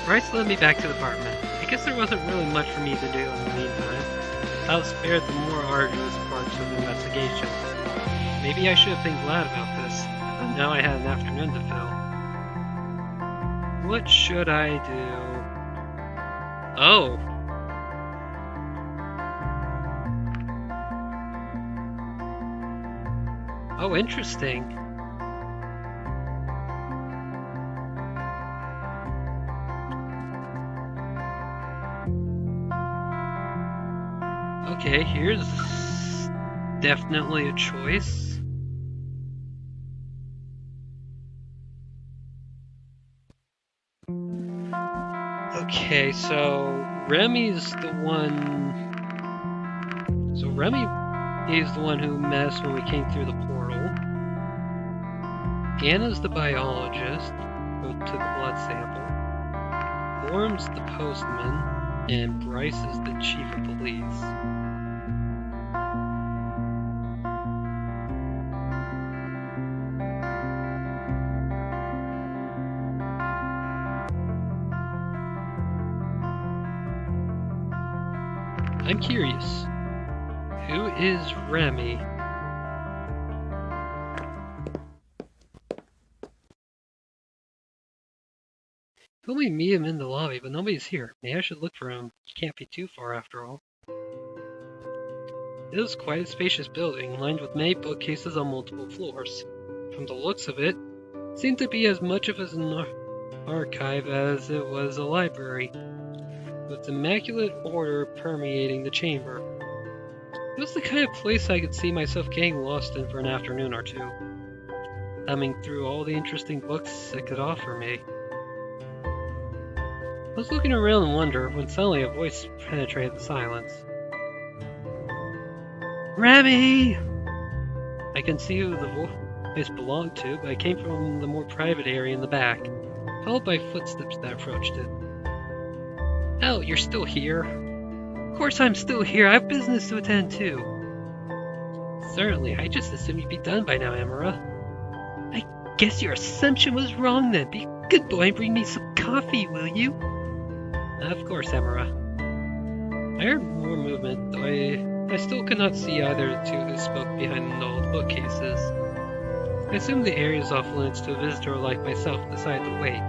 Bryce led me back to the apartment. I guess there wasn't really much for me to do in the meantime. I was spared the more arduous parts of the investigation. Maybe I should have been glad about this, but now I had an afternoon to fill. What should I do? Oh! Oh, interesting. Okay, here's definitely a choice. Okay, so Remy's the one... So Remy is the one who met us when we came through the portal. Anna's the biologist who took the blood sample. Orm's the postman, and Bryce is the chief of police. I'm curious, who is Remy? Told me to meet him in the lobby, but nobody's here. Maybe I should look for him. He can't be too far after all. It is quite a spacious building, lined with many bookcases on multiple floors. From the looks of it, it seemed to be as much of an archive as it was a library, with immaculate order permeating the chamber. It was the kind of place I could see myself getting lost in for an afternoon or two, thumbing through all the interesting books it could offer me. I was looking around in wonder when suddenly a voice penetrated the silence. Remy! I couldn't see who the voice belonged to, but it came from the more private area in the back, followed by footsteps that approached it. Oh, you're still here? Of course I'm still here. I have business to attend to. Certainly, I just assumed you'd be done by now, Emira. I guess your assumption was wrong then. Be a good boy and bring me some coffee, will you? Of course, Emira. I heard more movement, though I still could not see either of the two who spoke behind the old bookcases. I assumed the area is off limits to a visitor like myself and decided to wait.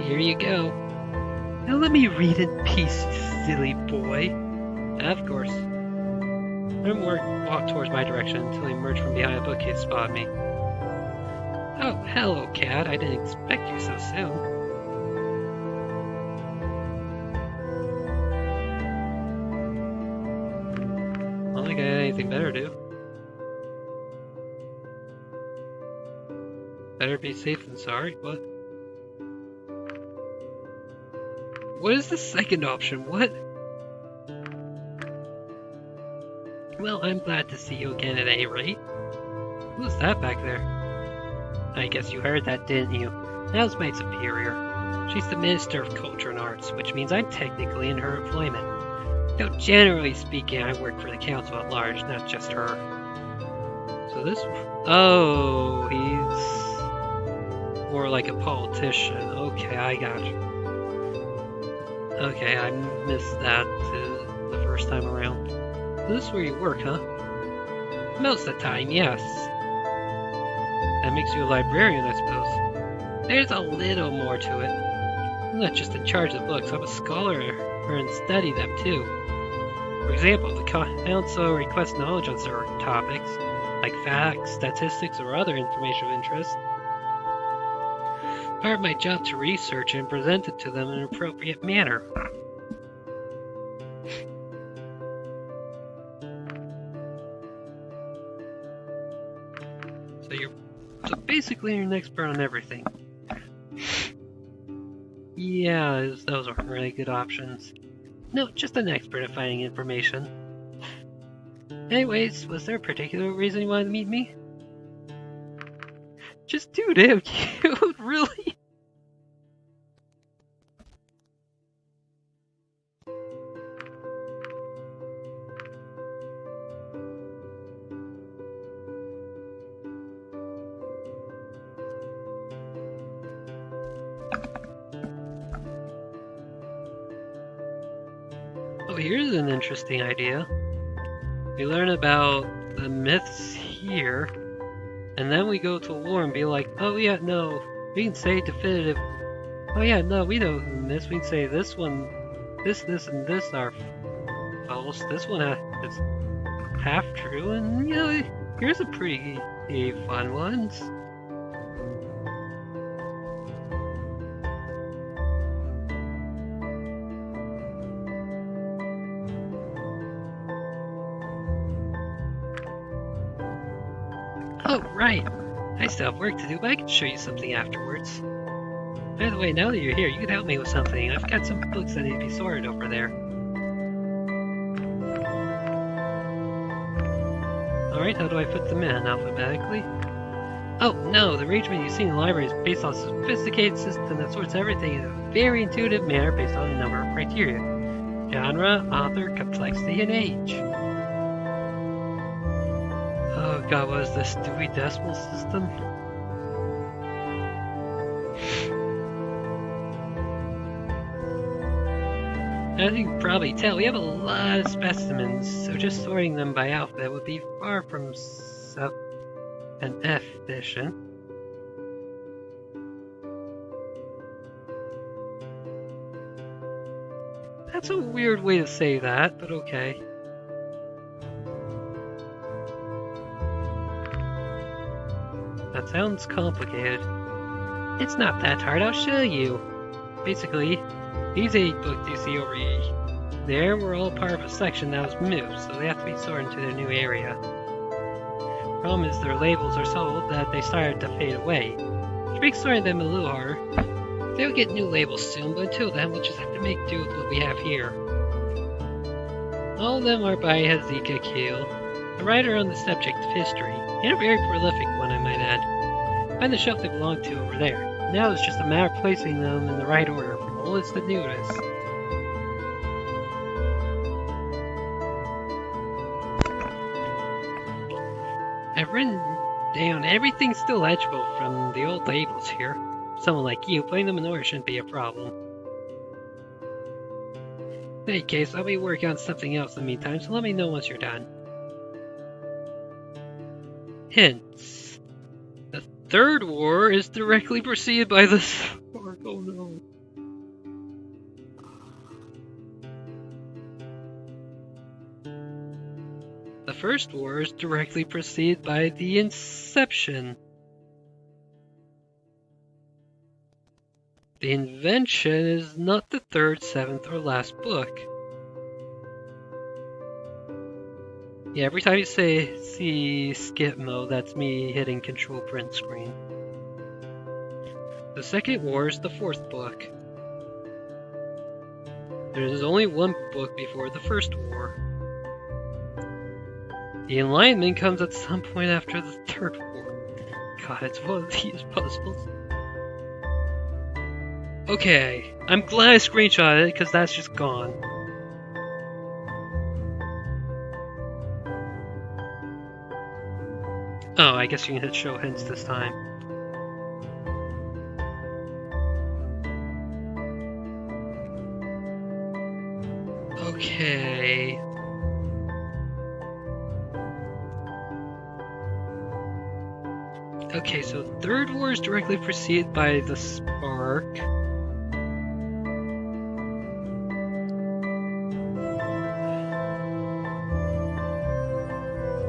Here you go. Now let me read in peace, silly boy. Of course. Rimwork walked towards my direction until he emerged from behind a bookcase and spotted me. Oh, hello, Cat. I didn't expect you so soon. I don't think I had anything better to do. Better be safe than sorry. What is the second option? What? Well, I'm glad to see you again at any rate. Who's that back there? I guess you heard that, didn't you? That's my superior. She's the Minister of Culture and Arts, which means I'm technically in her employment. Though generally speaking, I work for the council at large, not just her. So this... Oh, he's... more like a politician. Okay, I got you. Okay, I missed that the first time around. This is where you work, huh? Most of the time, yes. That makes you a librarian, I suppose. There's a little more to it. I'm not just in charge of books, I'm a scholar and study them too. For example, the council requests knowledge on certain topics, like facts, statistics, or other information of interest. Part of my job to research and present it to them in an appropriate manner. So basically you're an expert on everything. Yeah, those aren't really good options. No, just an expert at finding information. Anyways, was there a particular reason you wanted to meet me? Just too damn cute, really? Oh, here's an interesting idea. We learn about the myths here, and then we go to lore and be like, oh yeah, no, we can say definitive. Oh yeah, no, we know the myths. We can say this one, this, and this are false. This one is half true, and you know, here's a pretty fun one. Oh, right. I still have work to do, but I can show you something afterwards. By the way, now that you're here, you can help me with something. I've got some books that need to be sorted over there. Alright, how do I put them in? Alphabetically? Oh, no, the arrangement you see in the library is based on a sophisticated system that sorts everything in a very intuitive manner based on a number of criteria. Genre, author, complexity, and age. Oh god, what is this? Dewey Decimal System? As you can probably tell, we have a lot of specimens, so just sorting them by alphabet would be far from an efficient. That's a weird way to say that, but okay. That sounds complicated. It's not that hard, I'll show you. Basically, these 8 books you see over there were all part of a section that was moved, so they have to be sorted into their new area. Problem is their labels are so old that they started to fade away, which makes sorting them a little harder. They'll get new labels soon, but until then we'll just have to make do with what we have here. All of them are by Hezekiah Keel, a writer on the subject of history, and a very prolific one I might add. Find the shelf they belong to over there. Now it's just a matter of placing them in the right order, from oldest to newest. I've written down everything still legible from the old labels here. Someone like you, putting them in order shouldn't be a problem. In any case, I'll be working on something else in the meantime, so let me know once you're done. Hints. The Third War is directly preceded by the Spark. Oh no. The First War is directly preceded by the Inception. The Invention is not the third, seventh, or last book. Yeah, every time you see skip mode, that's me hitting Control Print Screen. The Second War is the fourth book. There's only one book before the First War. The Enlightenment comes at some point after the Third War. God, it's one of these puzzles. Okay, I'm glad I screenshotted it, because that's just gone. Oh, I guess you can hit show hints this time. Okay. Okay, so Third War is directly preceded by the Spark.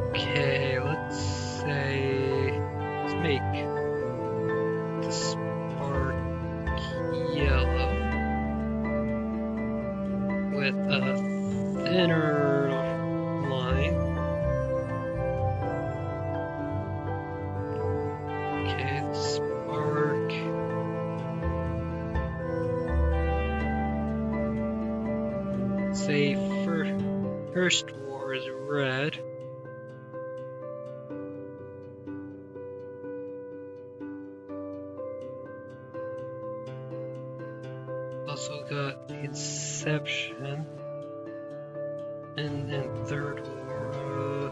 Okay, let's make the Spark yellow with a thinner line. Okay, the Spark. Say First War is red. Also got the Inception, and then Third War.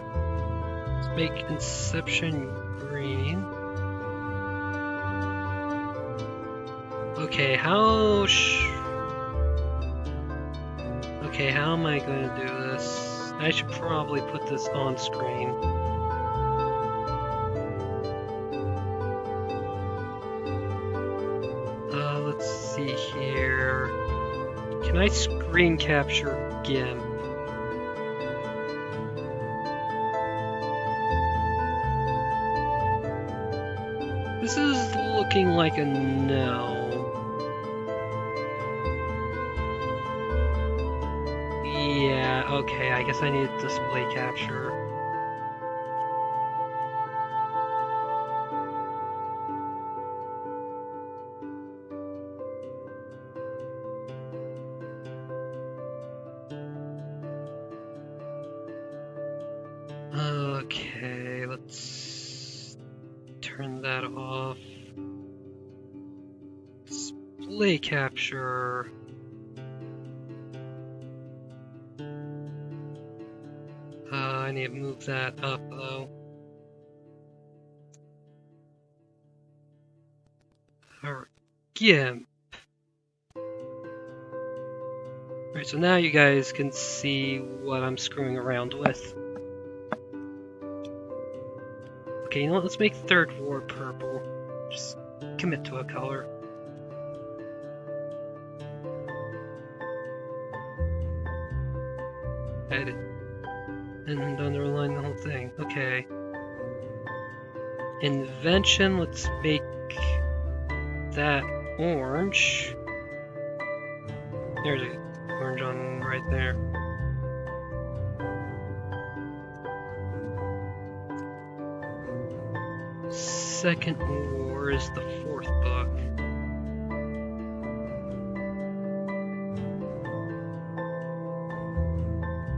Let's make Inception green. Okay, Okay, how am I going to do this? I should probably put this on screen. Let's see here. Can I screen capture GIMP? This is looking like a no. Yeah, okay, I guess I need display capture. Okay, let's turn that off. Display capture. I need to move that up though. Alright, GIMP. Alright, so now you guys can see what I'm screwing around with. Okay, you know what? Let's make Third War purple. Just commit to a color. Edit. And underline the whole thing. Okay. Invention, let's make that orange. There's an orange on right there. Second War is the fourth book.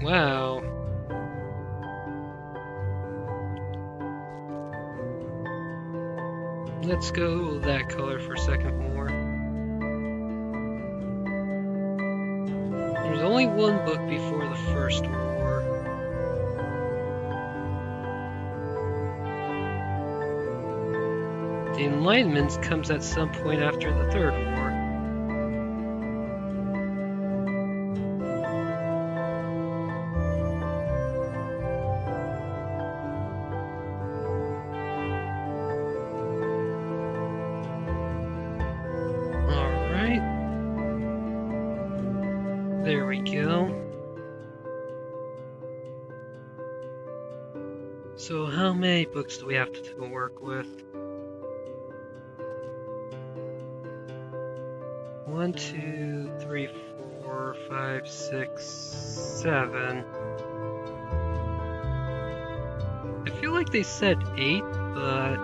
Wow. Let's go that color for Second War. There's only one book before the First War. The Enlightenment comes at some point after the Third War. There we go. So how many books do we have to work with? 1, 2, 3, 4, 5, 6, 7. I feel like they said 8, but...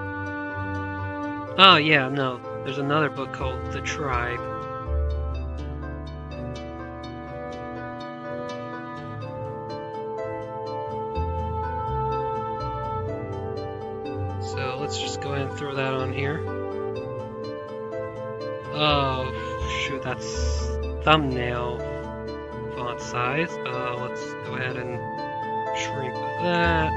Oh yeah, no. There's another book called The Tribe. So let's just go ahead and throw that on here. Oh, shoot, that's thumbnail font size. Let's go ahead and shrink that.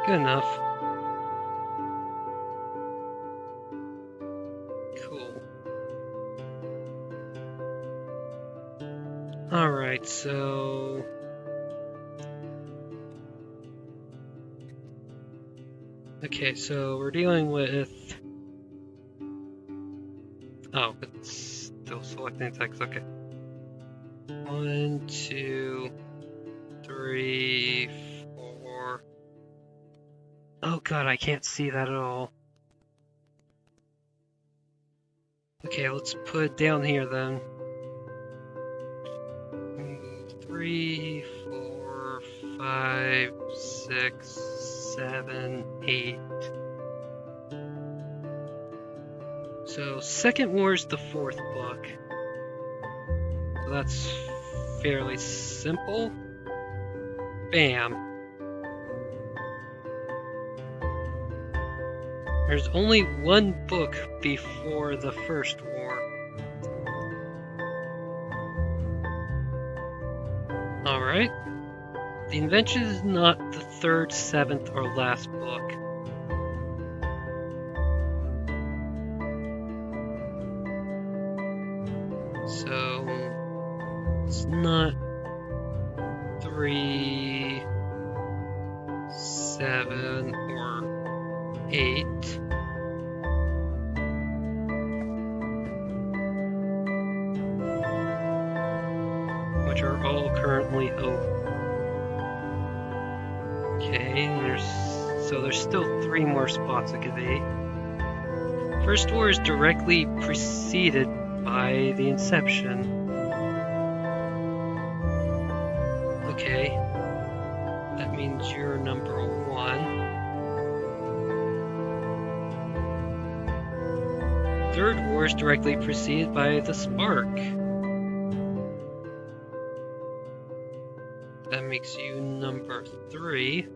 Good enough. Cool. Alright, so... Okay, so we're dealing with... Oh, it's still selecting text, okay. 1, 2, 3, 4... Oh god, I can't see that at all. Okay, let's put it down here then. 3, 4, 5, 6, 7, 8. So, Second War is the fourth book. So that's fairly simple. Bam. There's only one book before the First War. Alright. The Invention is not the third, seventh, or last book. So it's not 3, 7, or 8. Which are all currently open. Okay, and there's still 3 more spots it could be. First War is directly preceded by the Inception. Okay, that means you're number 1. Third War is directly preceded by the Spark. That makes you number 3.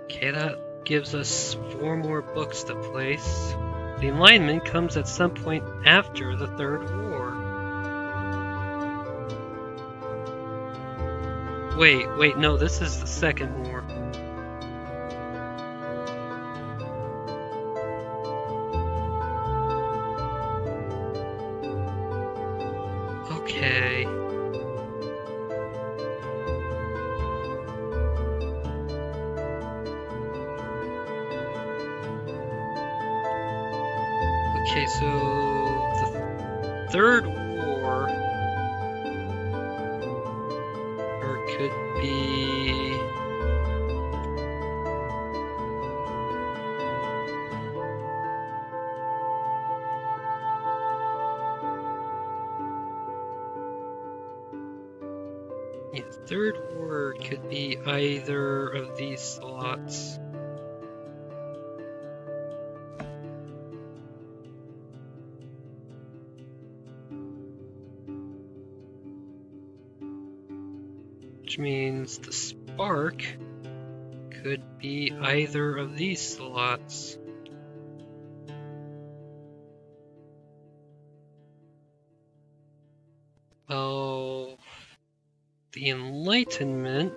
Okay, that gives us 4 more books to place. The Enlightenment comes at some point after the Third War. Wait, no, this is the Second War. Okay. Okay, so the Third War, or could be Third War could be either of these slots. Which means the Spark could be either of these slots. Well, the Enlightenment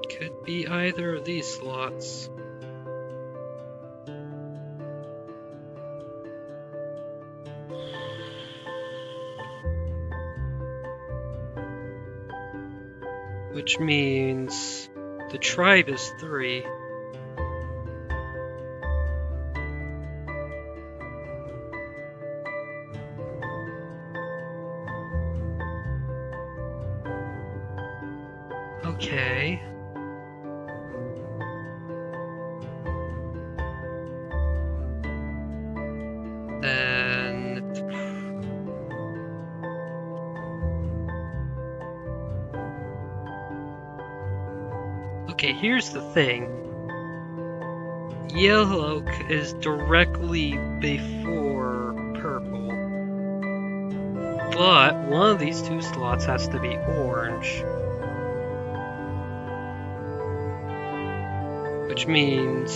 could be either of these slots. Which means the tribe is 3. Okay. Then okay, here's the thing. Yellow is directly before purple. But one of these 2 slots has to be orange. Which means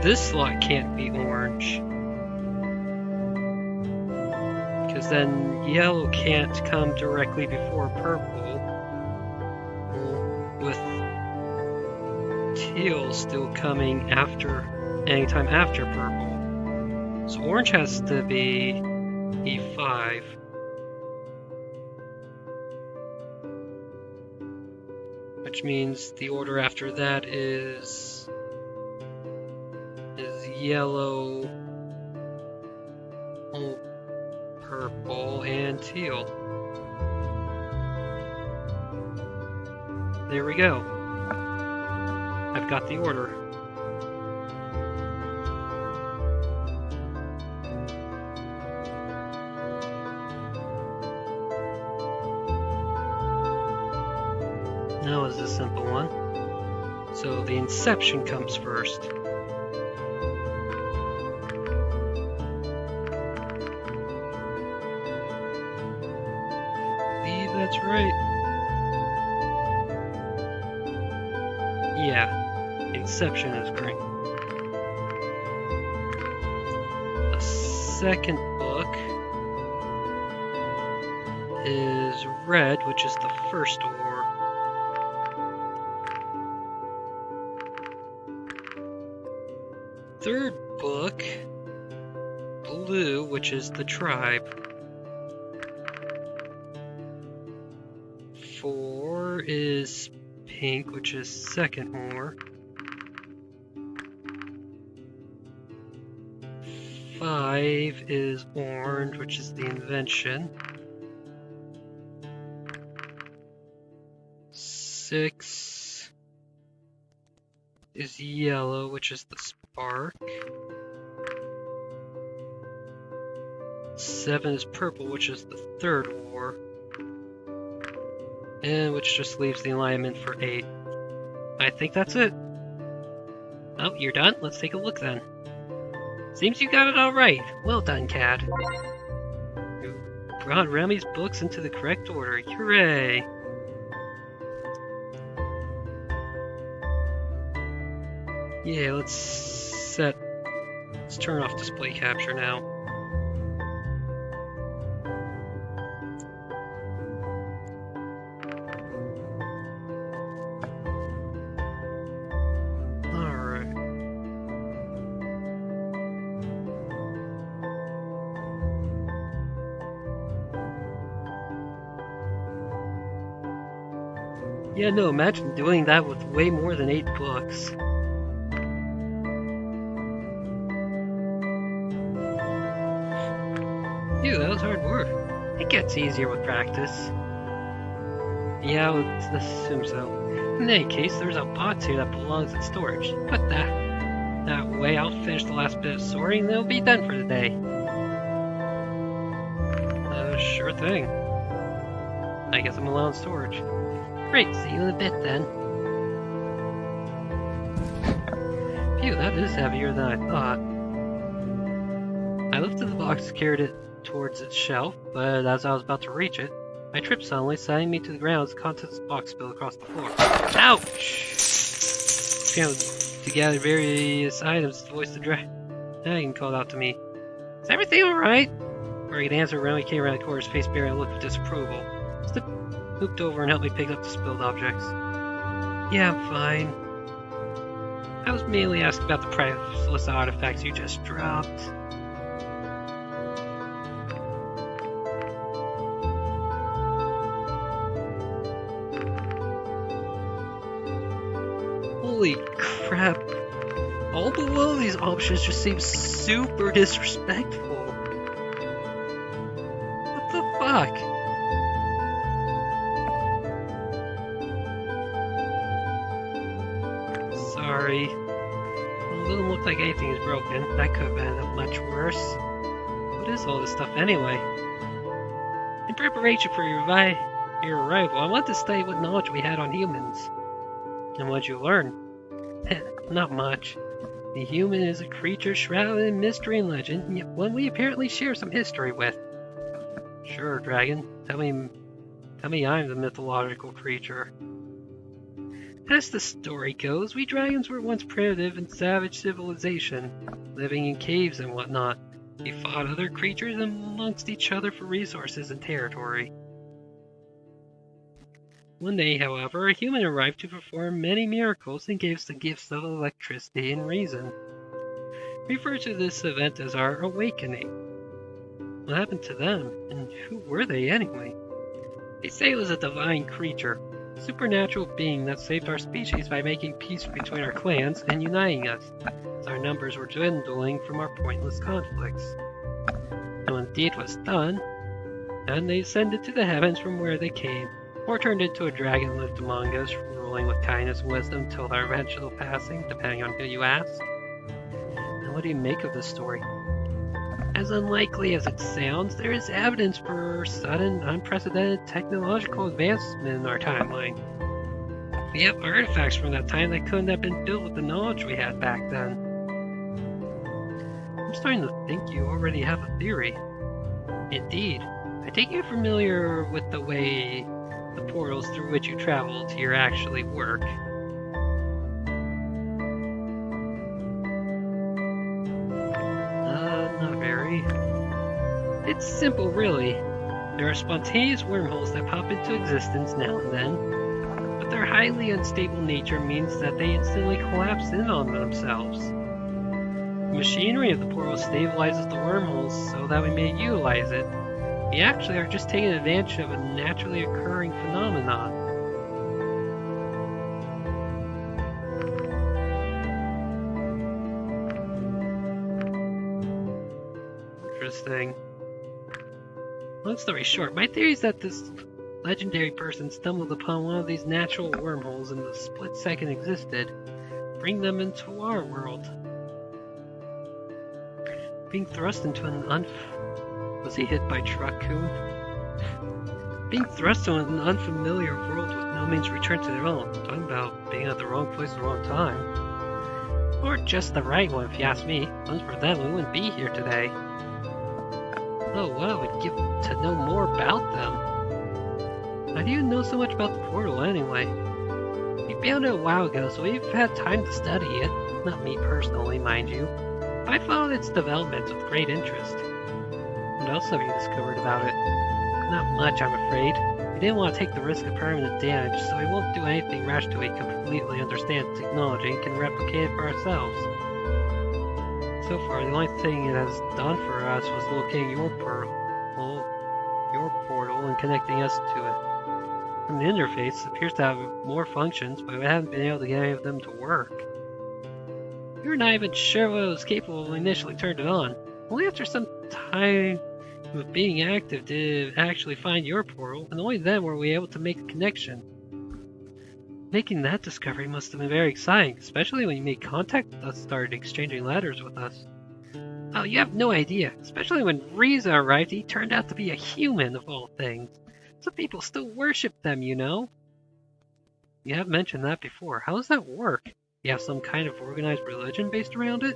this slot can't be orange. Because then yellow can't come directly before purple. With teal still coming anytime after purple. So orange has to be E5. Which means the order after that is yellow, purple, and teal. There we go. I've got the order. Now is a simple one. So the Inception comes first. Leave that's right. Yeah, Inception is great. The second book is Red, which is the first war. Third book, Blue, which is the tribe. 4 is Pink, which is second war. 5 is Orange, which is the invention. 6 is Yellow, which is the spark. 7 is Purple, which is the third war. And which just leaves the alignment for 8. I think that's it. Oh, you're done? Let's take a look then. Seems you got it all right. Well done, Cad. You brought Remy's books into the correct order. Hooray! Yeah, let's turn off display capture now. Alright. Yeah, no, imagine doing that with way more than 8 books. Phew, that was hard work. It gets easier with practice. Yeah, I would assume so. In any case, there's a box here that belongs in storage. Put that way, I'll finish the last bit of sorting and it'll be done for the day. Sure thing. I guess I'm allowed storage. Great, see you in a bit then. Phew, that is heavier than I thought. I lifted the box and carried it towards its shelf, but as I was about to reach it, I tripped suddenly, sending me to the ground as the contents of the box spilled across the floor. Ouch! Scrambled to gather various items, the voice of the dragon called out to me. Is everything alright? Before I could answer, Remy came around the corner, his face bearing a look of disapproval. Step moved over and helped me pick up the spilled objects. Yeah, I'm fine. I was mainly asking about the priceless artifacts you just dropped. Holy crap. All below these options just seem super disrespectful. What the fuck? Sorry. Well, it doesn't look like anything is broken. That could have ended up much worse. What is all this stuff anyway? In preparation for your arrival, I wanted to study what knowledge we had on humans. And what'd you learn? Not much. The human is a creature shrouded in mystery and legend, yet one we apparently share some history with. Sure, dragon. Tell me I'm the mythological creature. As the story goes, we dragons were once primitive and savage civilization, living in caves and whatnot. We fought other creatures amongst each other for resources and territory. One day, however, a human arrived to perform many miracles and gave us the gifts of electricity and reason. We refer to this event as our awakening. What happened to them, and who were they anyway? They say it was a divine creature, a supernatural being that saved our species by making peace between our clans and uniting us, as our numbers were dwindling from our pointless conflicts. And when the deed was done, and they ascended to the heavens from where they came, or turned into a dragon lived among us, ruling with kindness and wisdom till our eventual passing, depending on who you ask. And what do you make of this story? As unlikely as it sounds, there is evidence for sudden, unprecedented technological advancement in our timeline. We have artifacts from that time that couldn't have been built with the knowledge we had back then. I'm starting to think you already have a theory. Indeed. I take you're familiar with the way the portals through which you travel to your actually work? Not very. It's simple, really. There are spontaneous wormholes that pop into existence now and then, but their highly unstable nature means that they instantly collapse in on themselves. The machinery of the portal stabilizes the wormholes so that we may utilize it. We actually are just taking advantage of a naturally occurring phenomenon. Interesting. Long story short, my theory is that this legendary person stumbled upon one of these natural wormholes in the split second existed, bring them into our world. Being thrust into an Was he hit by Truck-kun? Being thrust into an unfamiliar world with no means of return to their own. Talking about being at the wrong place at the wrong time. Or just the right one, if you ask me. If it wasn't for them, we wouldn't be here today. Oh, what I would give to know more about them. How do you know so much about the portal anyway? We found it a while ago, so we've had time to study it. Not me personally, mind you. I followed its developments with great interest. What else have you discovered about it? Not much, I'm afraid. We didn't want to take the risk of permanent damage, so we won't do anything rash till we completely understand the technology and can replicate it for ourselves. So far, the only thing it has done for us was locating your portal and connecting us to it. And the interface appears to have more functions, but we haven't been able to get any of them to work. We were not even sure what it was capable of when we initially turned it on. Only after some time of being active did it actually find your portal, and only then were we able to make the connection. Making that discovery must have been very exciting, especially when you made contact with us and started exchanging letters with us. Oh, you have no idea. Especially when Riza arrived, he turned out to be a human of all things. Some people still worship them, you know. You have mentioned that before. How does that work? You have some kind of organized religion based around it?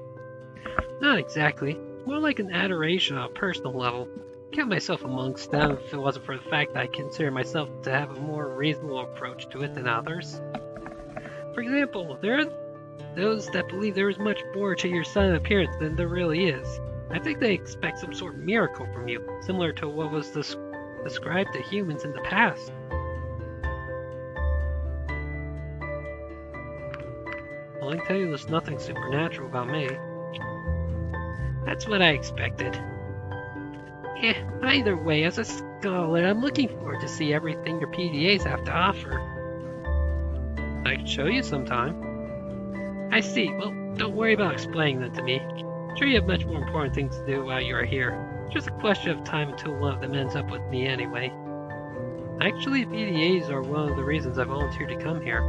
Not exactly. More like an adoration on a personal level. I count myself amongst them if it wasn't for the fact that I consider myself to have a more reasonable approach to it than others. For example, there are those that believe there is much more to your sudden appearance than there really is. I think they expect some sort of miracle from you, similar to what was described to humans in the past. Well, I can tell you there's nothing supernatural about me. That's what I expected. Either way, as a scholar, I'm looking forward to see everything your PDAs have to offer. I can show you sometime. I see. Well, don't worry about explaining them to me. I'm sure you have much more important things to do while you are here. It's just a question of time until one of them ends up with me anyway. Actually, PDAs are one of the reasons I volunteered to come here.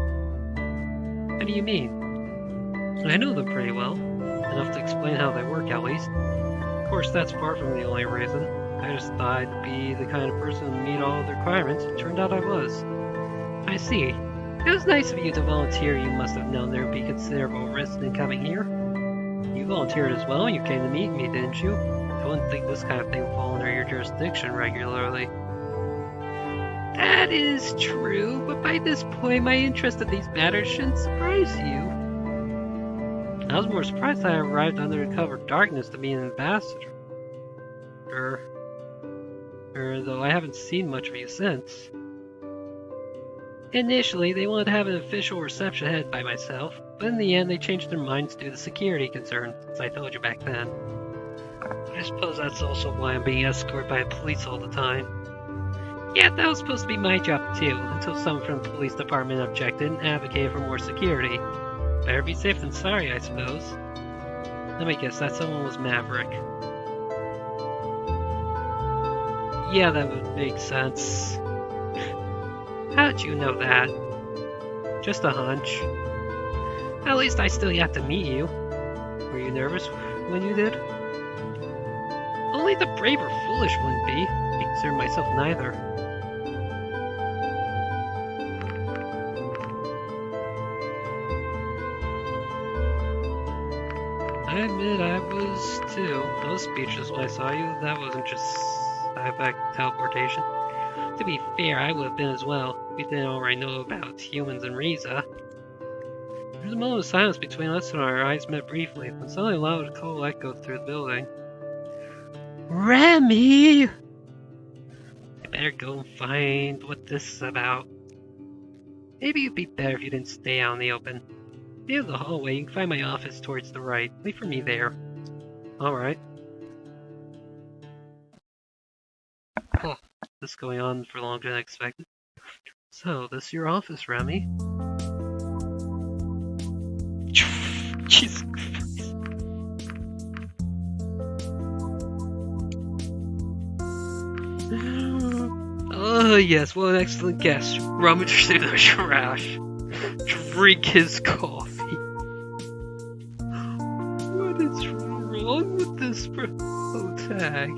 What do you mean? I know them pretty well. Enough to explain how they work, at least. Of course, that's far from the only reason. I just thought I'd be the kind of person to meet all the requirements. It turned out I was. I see. It was nice of you to volunteer. You must have known there would be considerable risk in coming here. You volunteered as well when you came to meet me, didn't you? I wouldn't think this kind of thing would fall under your jurisdiction regularly. That is true, but by this point my interest in these matters shouldn't surprise you. I was more surprised that I arrived under the cover of darkness to be an ambassador. Though I haven't seen much of you since. Initially, they wanted to have an official reception headed by myself, but in the end they changed their minds due to security concerns, as I told you back then. I suppose that's also why I'm being escorted by the police all the time. Yeah, that was supposed to be my job too, until someone from the police department objected and advocated for more security. Better be safe than sorry, I suppose. Let me guess, that someone was Maverick. Yeah, that would make sense. How'd you know that? Just a hunch. At least I still have to meet you. Were you nervous when you did? Only the brave or foolish wouldn't be. I consider myself neither. I admit I was too. I was speechless when I saw you. That wasn't just back teleportation. To be fair, I would have been as well. We didn't already know about humans and Riza. There was a moment of silence between us and our eyes met briefly, when suddenly a loud call echoed through the building. Remy! I better go and find what this is about. Maybe it'd be better if you didn't stay out in the open. At the end of the hallway, you can find my office towards the right. Wait for me there. Alright. Oh, this is going on for longer than expected. So, this is your office, Remy. Jesus Christ. Oh yes, what an excellent guest. Rummage through the trash. Drink his coffee. What is wrong with this tag?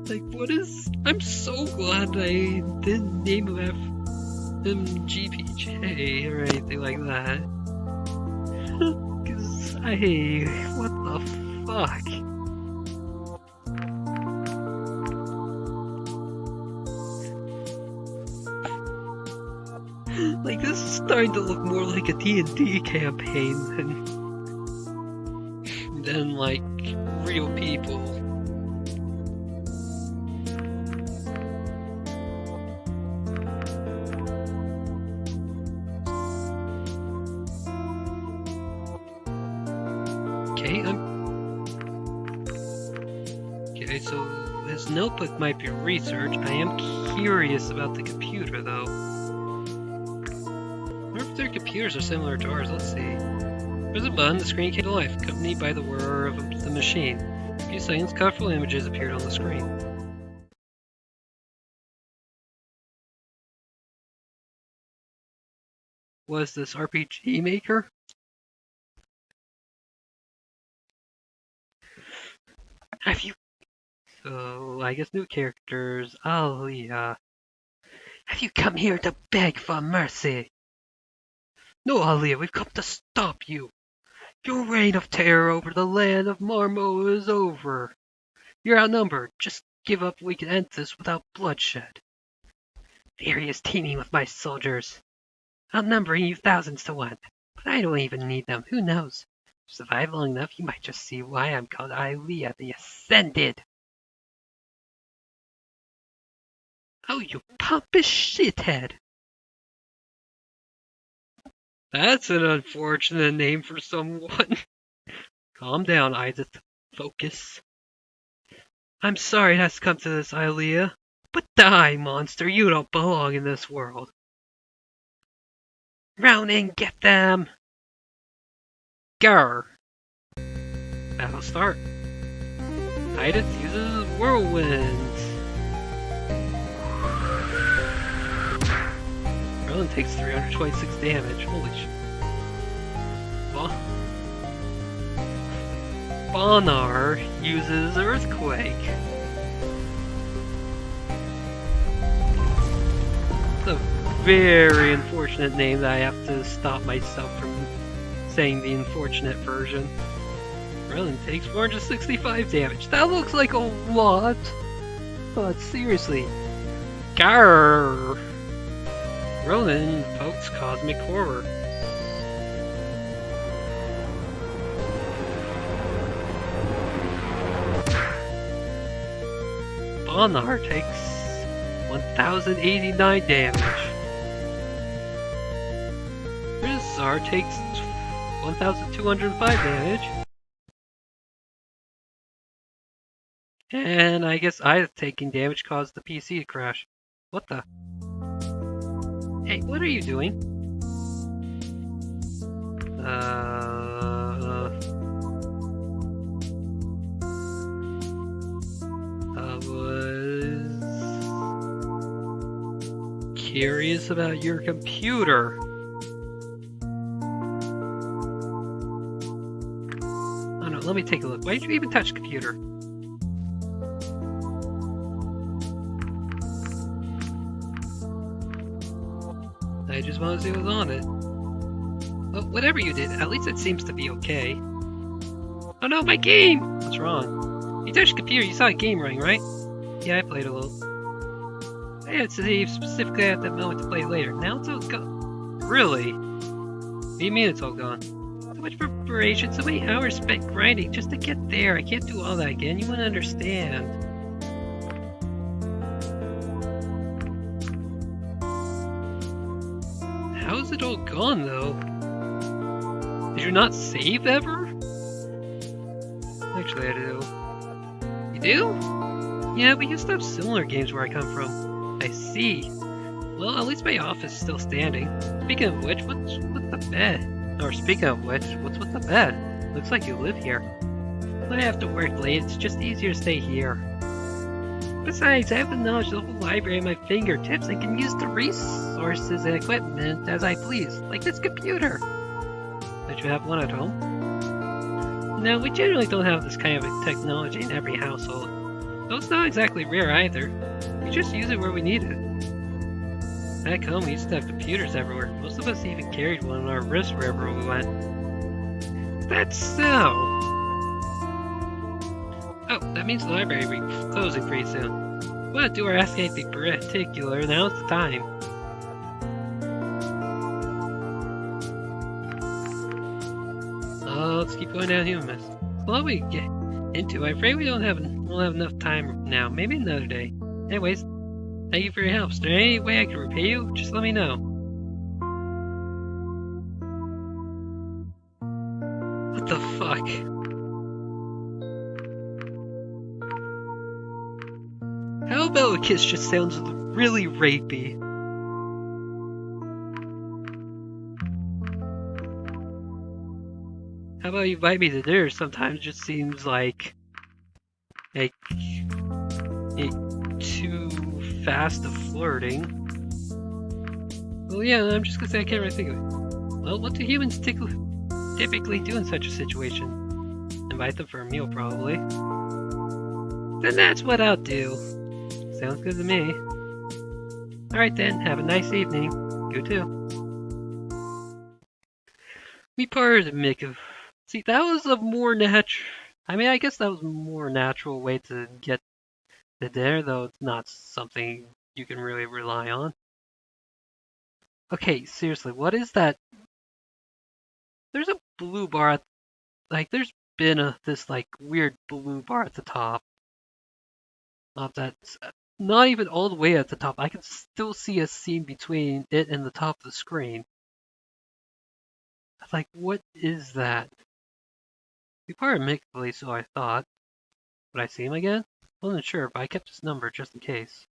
Like, what is... I'm so glad I didn't name him GPJ or anything like that. Cause what the fuck? Like, this is starting to look more like a D&D campaign than like real people. Okay, so this notebook might be research. I am curious about the computer, though. I wonder if their computers are similar to ours. Let's see. There's a button, the screen came to life, accompanied by the whir of the machine. A few seconds, colorful images appeared on the screen. Was this RPG Maker? Have you... So, I guess new characters. Aaliyah. Have you come here to beg for mercy? No, Aaliyah, we've come to stop you. Your reign of terror over the land of Marmo is over. You're outnumbered. Just give up, we can end this without bloodshed. The area is teeming with my soldiers, outnumbering you thousands to one. But I don't even need them. Who knows? If you survive long enough, you might just see why I'm called Aaliyah the Ascended. Oh, you pompous shithead. That's an unfortunate name for someone. Calm down, Isaac. Focus. I'm sorry it has to come to this, Aaliyah. But die, monster. You don't belong in this world. Rounding, get them! Grr. Battle start. Titus uses whirlwinds. Merlin takes 326 damage. Holy shit. Bonar uses Earthquake. It's a very unfortunate name that I have to stop myself from saying the unfortunate version. Merlin takes 465 damage. That looks like a lot. But seriously. Grrr. Ronan invokes Cosmic Horror. Bonar takes 1089 damage. Rizar takes 1205 damage. And I guess I taking damage caused the PC to crash. What the? Hey, what are you doing? I was curious about your computer. Oh no, let me take a look. Why did you even touch the computer? I just want to see what's on it. Well, whatever you did, at least it seems to be okay. Oh no, my game! What's wrong? You touched the computer, you saw a game running, right? Yeah, I played a little. I had to save specifically at that moment to play later. Now it's all gone. Really? What do you mean it's all gone? So much preparation, so many hours spent grinding just to get there. I can't do all that again. You wouldn't understand. How's it all gone, though? Did you not save ever? Actually, I do. You do? Yeah, we used to have similar games where I come from. I see. Well, at least my office is still standing. Speaking of which, what's with the bed? Or speaking of which, what's with the bed? Looks like you live here. When I have to work late, it's just easier to stay here. Besides, I have the knowledge of the whole library at my fingertips and can use the resources and equipment as I please, like this computer. Don't you have one at home? No, we generally don't have this kind of technology in every household. Though it's not exactly rare either. We just use it where we need it. Back home, we used to have computers everywhere. Most of us even carried one on our wrist wherever we went. That's so. Oh, that means the library will be closing pretty soon. What do or ask anything particular, now's the time. Let's keep going down Humus. Well, we get into it. I'm afraid we'll have enough time now. Maybe another day. Anyways, thank you for your help. Is there any way I can repay you? Just let me know. What the fuck? How about a kiss just sounds really rapey? How about you invite me to dinner? Sometimes it just seems like too fast of flirting. Well, yeah, I'm just gonna say I can't really think of it. Well, what do humans typically do in such a situation? Invite them for a meal, probably. Then that's what I'll do. Sounds good to me. Alright then, have a nice evening. You too. We parted Mick. See, that was a more I guess that was a more natural way to get to dinner, though it's not something you can really rely on. Okay, seriously, what is that? There's a blue bar there's been this weird blue bar at the top. That's not even all the way at the top. I can still see a seam between it and the top of the screen. What is that? We parted amicably, so I thought. Would I see him again? Wasn't sure, but I kept his number just in case.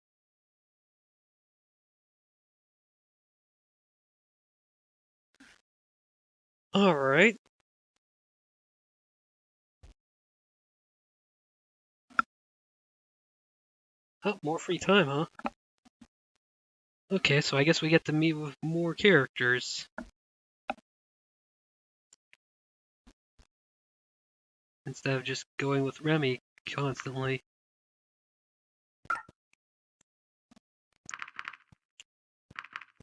Alright. Oh, more free time, huh? Okay, so I guess we get to meet with more characters. Instead of just going with Remy constantly.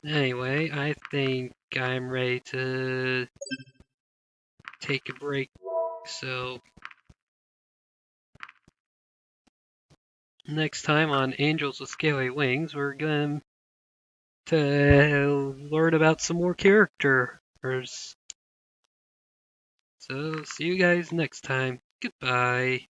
Anyway, I think I'm ready to take a break, so next time on Angels with Scaly Wings, we're going to learn about some more characters. So, see you guys next time. Goodbye.